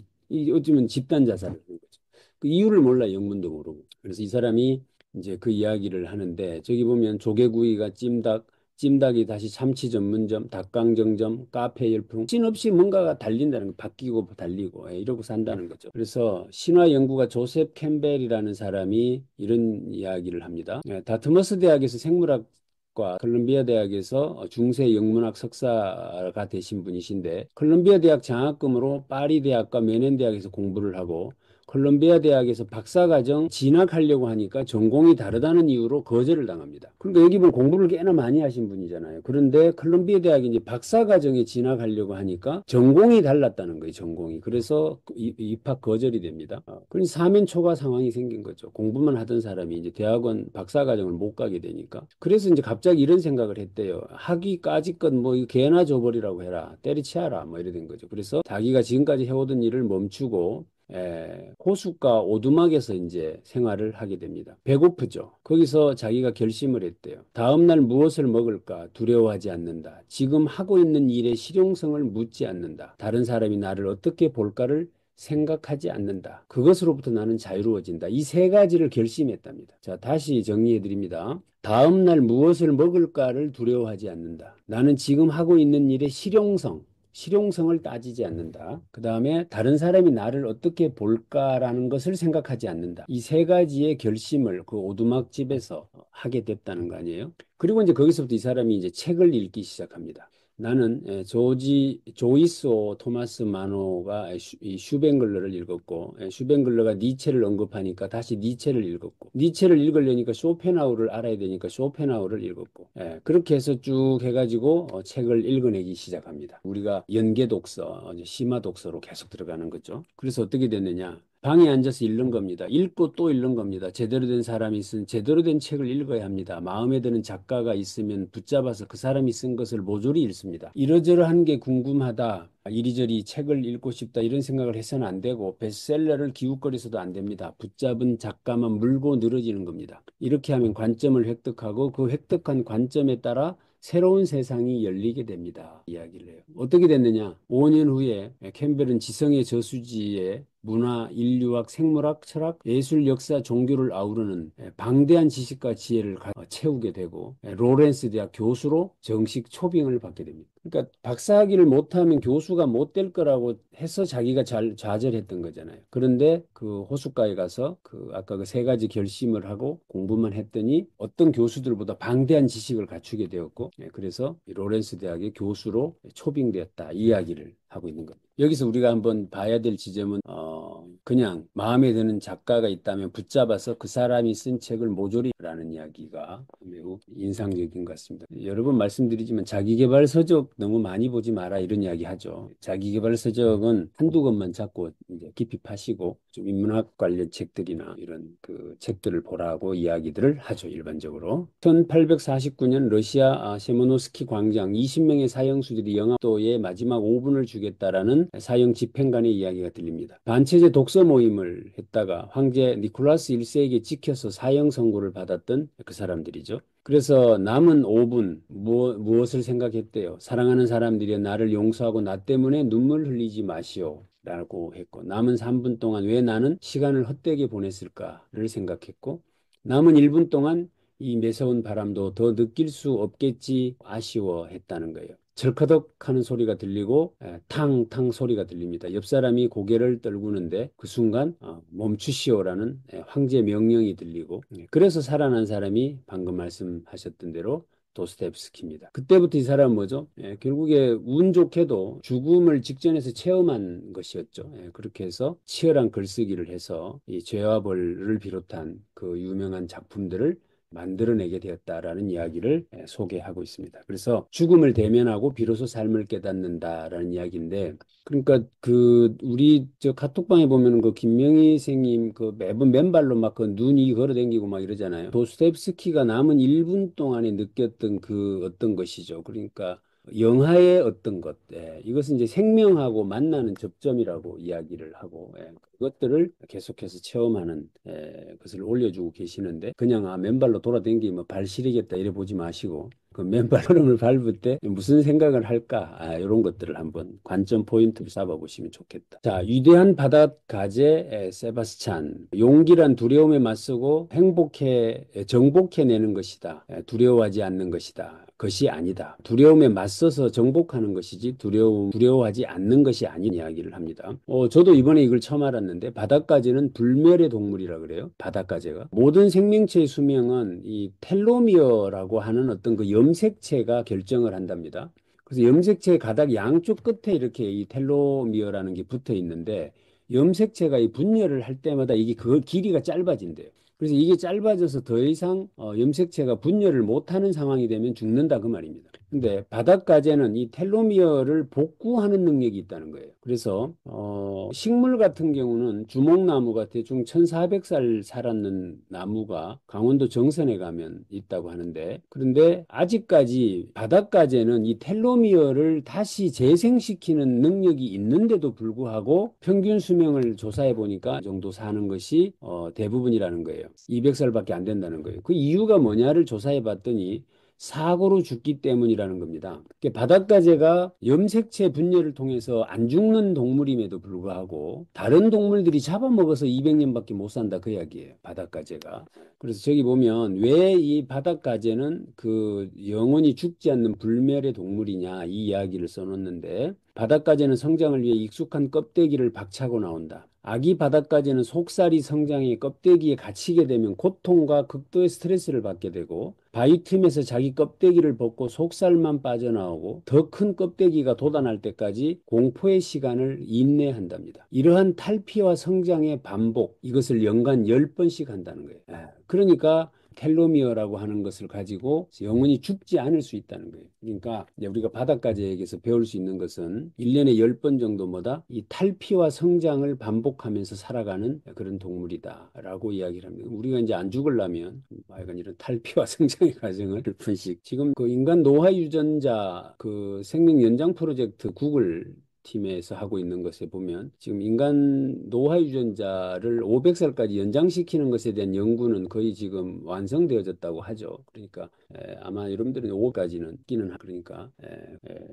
어쩌면 집단 자살을 하는 거죠. 그 이유를 몰라 영문도 모르고. 그래서 이 사람이 이제 그 이야기를 하는데 저기 보면 조개구이가 찜닭이 다시 참치 전문점, 닭강정점, 카페 열풍 씬없이 뭔가가 달린다는 거 바뀌고 달리고 이러고 산다는 거죠. 그래서 신화 연구가 조셉 캠벨이라는 사람이 이런 이야기를 합니다. 다트머스 대학에서 생물학과 콜롬비아 대학에서 중세 영문학 석사가 되신 분이신데 콜롬비아 대학 장학금으로 파리 대학과 메넨 대학에서 공부를 하고 콜롬비아 대학에서 박사과정 진학하려고 하니까 전공이 다르다는 이유로 거절을 당합니다. 그러니까 여기 보면 공부를 꽤나 많이 하신 분이잖아요. 그런데 콜롬비아 대학이 이제 박사과정에 진학하려고 하니까 전공이 달랐다는 거예요. 전공이. 그래서 입학 거절이 됩니다. 그러니 사면초가 상황이 생긴 거죠. 공부만 하던 사람이 이제 대학원 박사과정을 못 가게 되니까. 그래서 이제 갑자기 이런 생각을 했대요. 학위까지껏 뭐 이거 개나 줘버리라고 해라. 때리치아라. 뭐 이래 된 거죠. 그래서 자기가 지금까지 해오던 일을 멈추고 호숫가 오두막에서 이제 생활을 하게 됩니다. 배고프죠. 거기서 자기가 결심을 했대요. 다음날 무엇을 먹을까 두려워하지 않는다. 지금 하고 있는 일의 실용성을 묻지 않는다. 다른 사람이 나를 어떻게 볼까를 생각하지 않는다. 그것으로부터 나는 자유로워진다. 이 세 가지를 결심했답니다. 자, 다시 정리해 드립니다. 다음 날 무엇을 먹을까를 두려워하지 않는다. 나는 지금 하고 있는 일의 실용성을 따지지 않는다. 그 다음에 다른 사람이 나를 어떻게 볼까라는 것을 생각하지 않는다. 이 세 가지의 결심을 그 오두막집에서 하게 됐다는 거 아니에요? 그리고 이제 거기서부터 이 사람이 이제 책을 읽기 시작합니다. 나는 조이스 토마스 마노가 이 슈뱅글러를 읽었고, 슈뱅글러가 니체를 언급하니까 다시 니체를 읽었고, 니체를 읽으려니까 쇼펜하우를 알아야 되니까 쇼펜하우를 읽었고, 그렇게 해서 쭉 해가지고 책을 읽어내기 시작합니다. 우리가 연계 독서, 심화 독서로 계속 들어가는 거죠. 그래서 어떻게 됐느냐? 방에 앉아서 읽는 겁니다. 읽고 또 읽는 겁니다. 제대로 된 사람이 쓴 제대로 된 책을 읽어야 합니다. 마음에 드는 작가가 있으면 붙잡아서 그 사람이 쓴 것을 모조리 읽습니다. 이러저러한 게 궁금하다. 이리저리 책을 읽고 싶다 이런 생각을 해서는 안 되고 베스트셀러를 기웃거려서도 안 됩니다. 붙잡은 작가만 물고 늘어지는 겁니다. 이렇게 하면 관점을 획득하고 그 획득한 관점에 따라 새로운 세상이 열리게 됩니다. 이야기를 해요. 어떻게 됐느냐? 5년 후에 캠벨은 지성의 저수지에 문화, 인류학, 생물학, 철학, 예술, 역사, 종교를 아우르는 방대한 지식과 지혜를 채우게 되고 로렌스 대학 교수로 정식 초빙을 받게 됩니다. 그러니까 박사학위를 못하면 교수가 못 될 거라고 해서 자기가 잘 좌절했던 거잖아요. 그런데 그 호숫가에 가서 그 아까 그 세 가지 결심을 하고 공부만 했더니 어떤 교수들보다 방대한 지식을 갖추게 되었고 그래서 로렌스 대학의 교수로 초빙되었다 이야기를 하고 있는 겁니다. 여기서 우리가 한번 봐야 될 지점은 그냥 마음에 드는 작가가 있다면 붙잡아서 그 사람이 쓴 책을 모조리라는 이야기가 매우 인상적인 것 같습니다. 여러 번 말씀드리지만 자기계발 서적 너무 많이 보지 마라 이런 이야기 하죠. 자기계발 서적은 한두 권만 잡고 이제 깊이 파시고 좀 인문학 관련 책들이나 이런 그 책들을 보라고 이야기들을 하죠. 일반적으로. 1849년 러시아 세모노스키 광장 20명의 사형수들이 영화도의 마지막 5분을 주겠다라는 사형 집행관의 이야기가 들립니다. 반체제 독서 모임을 했다가 황제 니콜라스 1세에게 찍혀서 사형 선고를 받았던 그 사람들이죠. 그래서 남은 5분 무엇을 생각했대요? 사랑하는 사람들이 나를 용서하고 나 때문에 눈물 흘리지 마시오. 라고 했고 남은 3분 동안 왜 나는 시간을 헛되게 보냈을까를 생각했고 남은 1분 동안 이 매서운 바람도 더 느낄 수 없겠지 아쉬워했다는 거예요. 철커덕 하는 소리가 들리고 탕탕 소리가 들립니다. 옆 사람이 고개를 떨구는데 그 순간 멈추시오라는 황제 명령이 들리고 그래서 살아난 사람이 방금 말씀하셨던 대로 도스토옙스키입니다. 그때부터 이 사람은 뭐죠? 결국에 운 좋게도 죽음을 직전에서 체험한 것이었죠. 그렇게 해서 치열한 글쓰기를 해서 이 죄와 벌을 비롯한 그 유명한 작품들을 만들어내게 되었다라는 이야기를 소개하고 있습니다. 그래서 죽음을 대면하고 비로소 삶을 깨닫는다라는 이야기인데, 그러니까 그 우리 저 카톡방에 보면은 그 김명희 선생님 그 매번 맨발로 막 그 눈이 걸어다니고 막 이러잖아요. 도스토옙스키가 남은 1분 동안에 느꼈던 그 어떤 것이죠. 그러니까 영하의 어떤 것, 이것은 이제 생명하고 만나는 접점이라고 이야기를 하고, 그것들을 계속해서 체험하는 것을 올려주고 계시는데, 그냥 맨발로 돌아다니면 발 시리겠다 이래 보지 마시고, 그 맨발걸음을 밟을 때 무슨 생각을 할까? 이런 것들을 한번 관점 포인트로 잡아보시면 좋겠다. 자, 위대한 바닷가재 세바스찬. 용기란 두려움에 맞서고 정복해내는 것이다. 두려워하지 않는 것이다. 것이 아니다. 두려움에 맞서서 정복하는 것이지 두려워하지 않는 것이 아닌 이야기를 합니다. 저도 이번에 이걸 처음 알았는데 바닷가재는 불멸의 동물이라 그래요. 바닷가재가. 모든 생명체의 수명은 이 텔로미어라고 하는 어떤 그 염색체가 결정을 한답니다. 그래서 염색체의 가닥 양쪽 끝에 이렇게 이 텔로미어라는 게 붙어 있는데 염색체가 이 분열을 할 때마다 이게 그 길이가 짧아진대요. 그래서 이게 짧아져서 더 이상 염색체가 분열을 못하는 상황이 되면 죽는다 그 말입니다. 근데 바닷가재는 이 텔로미어를 복구하는 능력이 있다는 거예요. 그래서 식물 같은 경우는 주목나무가 대충 1400살 살았는 나무가 강원도 정선에 가면 있다고 하는데 그런데 아직까지 바닷가재는 이 텔로미어를 다시 재생시키는 능력이 있는데도 불구하고 평균 수명을 조사해 보니까 이 정도 사는 것이 대부분이라는 거예요. 200살밖에 안 된다는 거예요. 그 이유가 뭐냐를 조사해 봤더니 사고로 죽기 때문이라는 겁니다. 바닷가재가 염색체 분열을 통해서 안 죽는 동물임에도 불구하고 다른 동물들이 잡아먹어서 200년밖에 못 산다 그 이야기예요. 바닷가재가. 그래서 저기 보면 왜 이 바닷가재는 그 영원히 죽지 않는 불멸의 동물이냐 이 이야기를 써놓는데 바닷가재는 성장을 위해 익숙한 껍데기를 박차고 나온다. 아기 바닷가재는 속살이 성장해 껍데기에 갇히게 되면 고통과 극도의 스트레스를 받게 되고 바위 틈에서 자기 껍데기를 벗고 속살만 빠져나오고 더 큰 껍데기가 돋아날 때까지 공포의 시간을 인내한답니다. 이러한 탈피와 성장의 반복, 이것을 연간 10번씩 한다는 거예요. 그러니까 텔로미어라고 하는 것을 가지고 영원히 죽지 않을 수 있다는 거예요. 그러니까 이제 우리가 바닷가재에게서 배울 수 있는 것은 1년에 10번 정도 이 탈피와 성장을 반복하면서 살아가는 그런 동물이다라고 이야기를 합니다. 우리가 이제 안 죽으려면 하여간 이런 탈피와 성장의 과정을 10번씩 지금 그 인간 노화 유전자 그 생명 연장 프로젝트 구글 팀에서 하고 있는 것에 보면 지금 인간 노화 유전자를 500살까지 연장시키는 것에 대한 연구는 거의 지금 완성되어졌다고 하죠. 그러니까 아마 여러분들은 5까지는 끼는 그러니까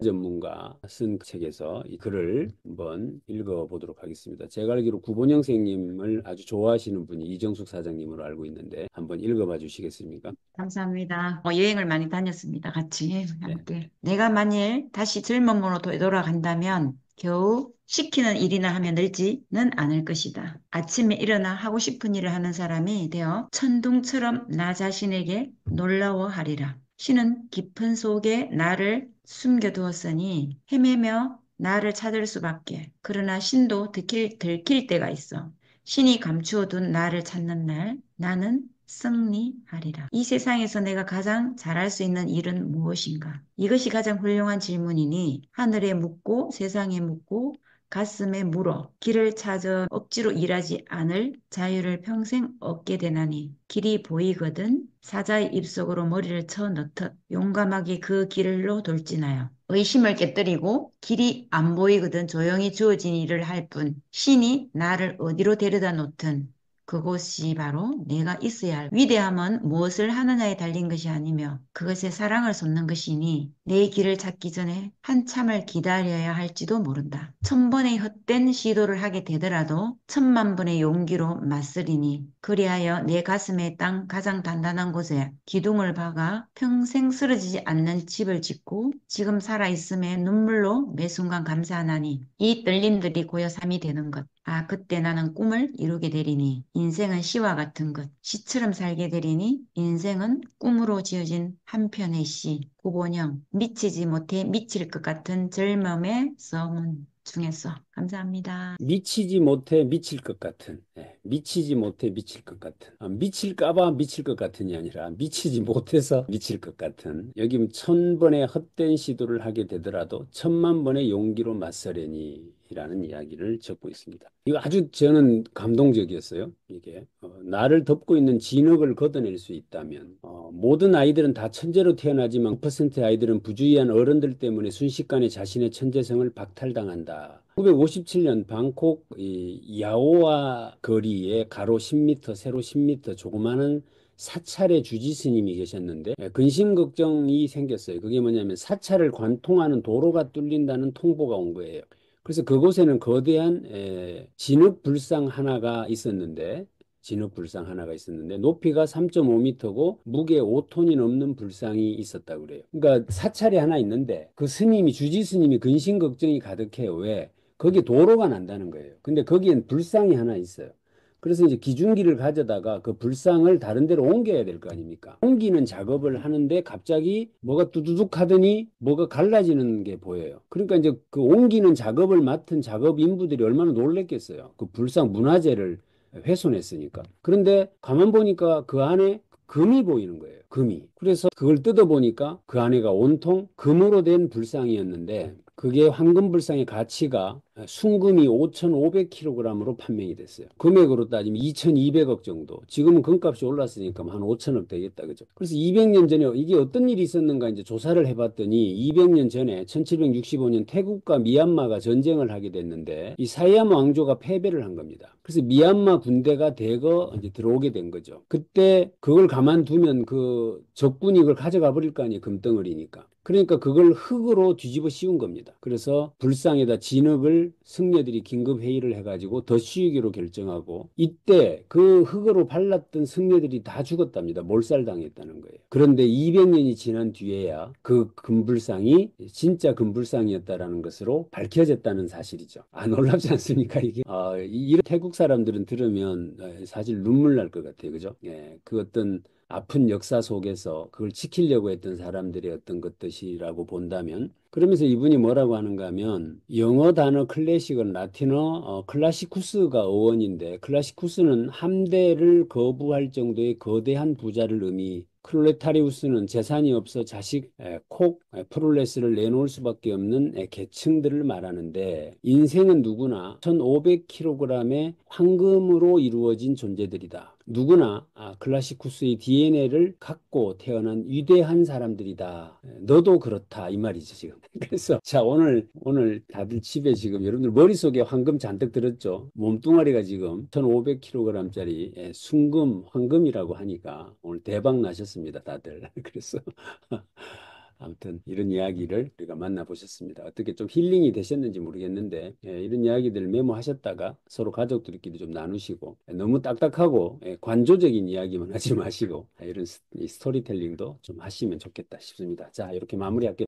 전문가 쓴 책에서 이 글을 한번 읽어보도록 하겠습니다. 제가 알기로 구본영 선생님을 아주 좋아하시는 분이 이정숙 사장님으로 알고 있는데 한번 읽어봐 주시겠습니까? 감사합니다. 여행을 많이 다녔습니다. 같이 함께. 내가 만일 다시 젊은 몸으로 돌아간다면 겨우 시키는 일이나 하면 늘지는 않을 것이다. 아침에 일어나 하고 싶은 일을 하는 사람이 되어 천둥처럼 나 자신에게 놀라워하리라. 신은 깊은 속에 나를 숨겨두었으니 헤매며 나를 찾을 수밖에. 그러나 신도 들킬 때가 있어. 신이 감추어둔 나를 찾는 날 나는 승리하리라. 이 세상에서 내가 가장 잘할 수 있는 일은 무엇인가? 이것이 가장 훌륭한 질문이니 하늘에 묻고 세상에 묻고 가슴에 물어 길을 찾아 억지로 일하지 않을 자유를 평생 얻게 되나니 길이 보이거든 사자의 입속으로 머리를 쳐 넣듯 용감하게 그 길로 돌진하여 의심을 깨뜨리고 길이 안 보이거든 조용히 주어진 일을 할 뿐 신이 나를 어디로 데려다 놓든 그곳이 바로 내가 있어야 할 위대함은 무엇을 하느냐에 달린 것이 아니며 그것에 사랑을 쏟는 것이니 내 길을 찾기 전에 한참을 기다려야 할지도 모른다. 1000번의 헛된 시도를 하게 되더라도 1000만 번의 용기로 맞서리니 그리하여 내 가슴의 땅 가장 단단한 곳에 기둥을 박아 평생 쓰러지지 않는 집을 짓고 지금 살아있음에 눈물로 매 순간 감사하나니 이 떨림들이 고요 삶이 되는 것. 그때 나는 꿈을 이루게 되리니 인생은 시와 같은 것. 시처럼 살게 되리니 인생은 꿈으로 지어진 한 편의 시. 구본영, 미치지 못해 미칠 것 같은 젊음의 서문 중에서. 감사합니다. 미치지 못해 미칠 것 같은, 미치지 못해 미칠 것 같은, 미칠까봐 미칠 것 같은이 아니라 미치지 못해서 미칠 것 같은. 여기 1000번의 헛된 시도를 하게 되더라도 1000만 번의 용기로 맞서려니 라는 이야기를 적고 있습니다. 이거 아주 저는 감동적이었어요. 이게 나를 덮고 있는 진흙을 걷어낼 수 있다면 모든 아이들은 다 천재로 태어나지만 9%의 아이들은 부주의한 어른들 때문에 순식간에 자신의 천재성을 박탈당한다. 1957년 방콕 야오와 거리에 가로 10m, 세로 10m 조그마한 사찰의 주지 스님이 계셨는데 근심 걱정이 생겼어요. 그게 뭐냐면 사찰을 관통하는 도로가 뚫린다는 통보가 온 거예요. 그래서 그곳에는 거대한 진흙 불상 하나가 있었는데 높이가 3.5m고 무게 5톤이 넘는 불상이 있었다고 그래요. 그러니까 사찰이 하나 있는데 그 주지 스님이 근심 걱정이 가득해요. 왜? 거기에 도로가 난다는 거예요. 근데 거기엔 불상이 하나 있어요. 그래서 이제 기중기를 가져다가 그 불상을 다른 데로 옮겨야 될 거 아닙니까? 옮기는 작업을 하는데 갑자기 뭐가 두두둑 하더니 뭐가 갈라지는 게 보여요. 그러니까 이제 그 옮기는 작업을 맡은 작업 인부들이 얼마나 놀랬겠어요. 그 불상 문화재를 훼손했으니까. 그런데 가만 보니까 그 안에 금이 보이는 거예요. 금이. 그래서 그걸 뜯어보니까 그 안에가 온통 금으로 된 불상이었는데 그게 황금불상의 가치가 순금이 5,500kg으로 판명이 됐어요. 금액으로 따지면 2,200억 정도. 지금은 금값이 올랐으니까 한 5천억 되겠다. 그죠? 그래서 200년 전에 이게 어떤 일이 있었는가 이제 조사를 해봤더니 200년 전에 1765년 태국과 미얀마가 전쟁을 하게 됐는데 이 사이암 왕조가 패배를 한 겁니다. 그래서 미얀마 군대가 대거 이제 들어오게 된 거죠. 그때 그걸 가만두면 그 그 적군이 그걸 가져가 버릴 거 아니에요. 금덩어리니까. 그러니까 그걸 흙으로 뒤집어 씌운 겁니다. 그래서 불상에다 진흙을 승려들이 긴급 회의를 해가지고 더 씌우기로 결정하고, 이때 그 흙으로 발랐던 승려들이 다 죽었답니다. 몰살당했다는 거예요. 그런데 200년이 지난 뒤에야 그 금불상이 진짜 금불상이었다라는 것으로 밝혀졌다는 사실이죠. 아, 놀랍지 않습니까, 이게? 이런 태국 사람들은 들으면 사실 눈물 날 것 같아요. 그죠? 예, 그 어떤 아픈 역사 속에서 그걸 지키려고 했던 사람들의 어떤 것들이라고 본다면, 그러면서 이분이 뭐라고 하는가 하면, 영어 단어 클래식은 라틴어 클라시쿠스가 어원인데, 클라시쿠스는 함대를 거부할 정도의 거대한 부자를 클로레타리우스는 재산이 없어 자식 프롤레스를 내놓을 수밖에 없는 계층들을 말하는데, 인생은 누구나 1500kg의 황금으로 이루어진 존재들이다. 누구나 클라시쿠스의 DNA를 갖고 태어난 위대한 사람들이다. 너도 그렇다 이 말이죠 지금. 그래서 자, 오늘 다들 집에 지금 여러분들 머릿속에 황금 잔뜩 들었죠. 몸뚱아리가 지금 1500kg짜리 순금 황금이라고 하니까 오늘 대박 나셨습니다 다들. 그래서 아무튼 이런 이야기를 우리가 만나보셨습니다. 어떻게 좀 힐링이 되셨는지 모르겠는데, 이런 이야기들 메모하셨다가 서로 가족들끼리 좀 나누시고, 너무 딱딱하고 관조적인 이야기만 하지 마시고, 이런 스토리텔링도 좀 하시면 좋겠다 싶습니다. 자, 이렇게 마무리할게요.